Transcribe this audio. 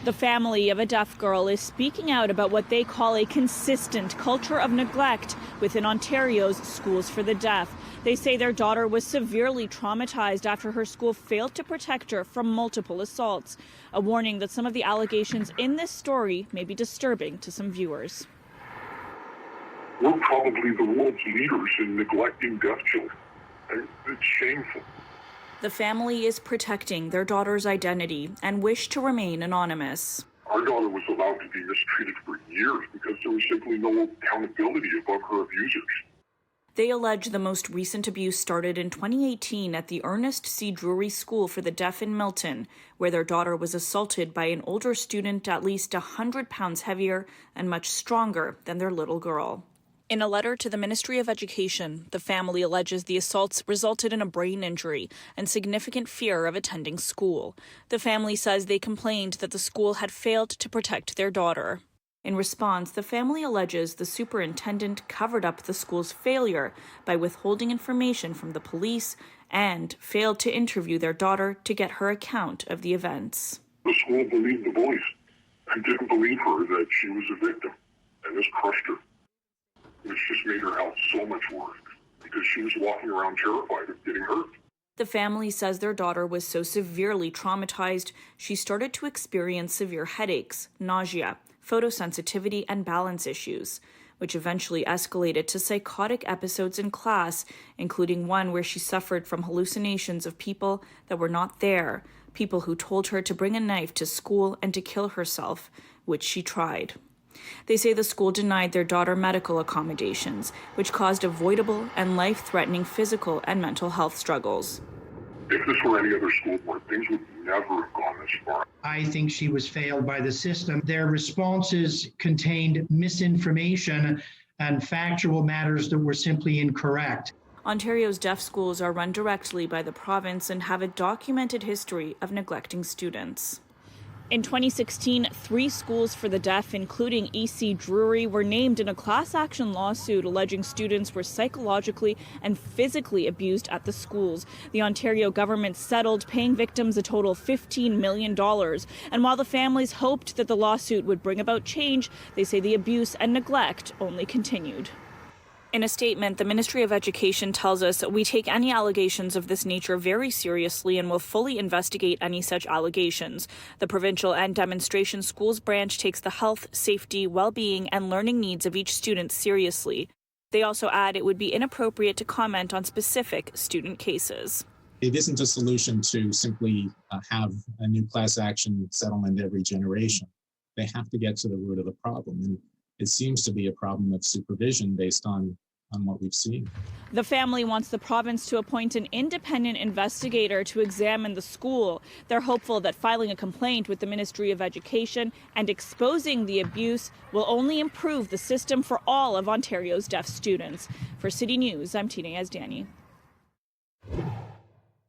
The family of a deaf girl is speaking out about what they call a consistent culture of neglect within Ontario's schools for the deaf. They say their daughter was severely traumatized after her school failed to protect her from multiple assaults. A warning that some of the allegations in this story may be disturbing to some viewers. We're probably the world's leaders in neglecting deaf children. It's shameful. The family is protecting their daughter's identity and wish to remain anonymous. Our daughter was allowed to be mistreated for years because there was simply no accountability above her abusers. They allege the most recent abuse started in 2018 at the Ernest C. Drury School for the Deaf in Milton, where their daughter was assaulted by an older student at least 100 pounds heavier and much stronger than their little girl. In a letter to the Ministry of Education, the family alleges the assaults resulted in a brain injury and significant fear of attending school. The family says they complained that the school had failed to protect their daughter. In response, the family alleges the superintendent covered up the school's failure by withholding information from the police and failed to interview their daughter to get her account of the events. The school believed the boys and didn't believe her that she was a victim, and this crushed her. Which just made her health so much worse because she was walking around terrified of getting hurt. The family says their daughter was so severely traumatized, she started to experience severe headaches, nausea, photosensitivity, and balance issues, which eventually escalated to psychotic episodes in class, including one where she suffered from hallucinations of people that were not there, people who told her to bring a knife to school and to kill herself, which she tried. They say the school denied their daughter medical accommodations, which caused avoidable and life-threatening physical and mental health struggles. If this were any other school board, things would never have gone this far. I think she was failed by the system. Their responses contained misinformation and factual matters that were simply incorrect. Ontario's deaf schools are run directly by the province and have a documented history of neglecting students. In 2016, 3 schools for the deaf, including EC Drury, were named in a class action lawsuit alleging students were psychologically and physically abused at the schools. The Ontario government settled, paying victims a total of $15 million. And while the families hoped that the lawsuit would bring about change, they say the abuse and neglect only continued. In a statement, the Ministry of Education tells us, "We take any allegations of this nature very seriously and will fully investigate any such allegations. The provincial and demonstration schools branch takes the health, safety, well-being, and learning needs of each student seriously." They also add it would be inappropriate to comment on specific student cases. It isn't a solution to simply have a new class action settlement every generation. They have to get to the root of the problem. And it seems to be a problem of supervision based on what we've seen. The family wants the province to appoint an independent investigator to examine the school. They're hopeful that filing a complaint with the Ministry of Education and exposing the abuse will only improve the system for all of Ontario's deaf students. For City News, I'm Tina Yazdani.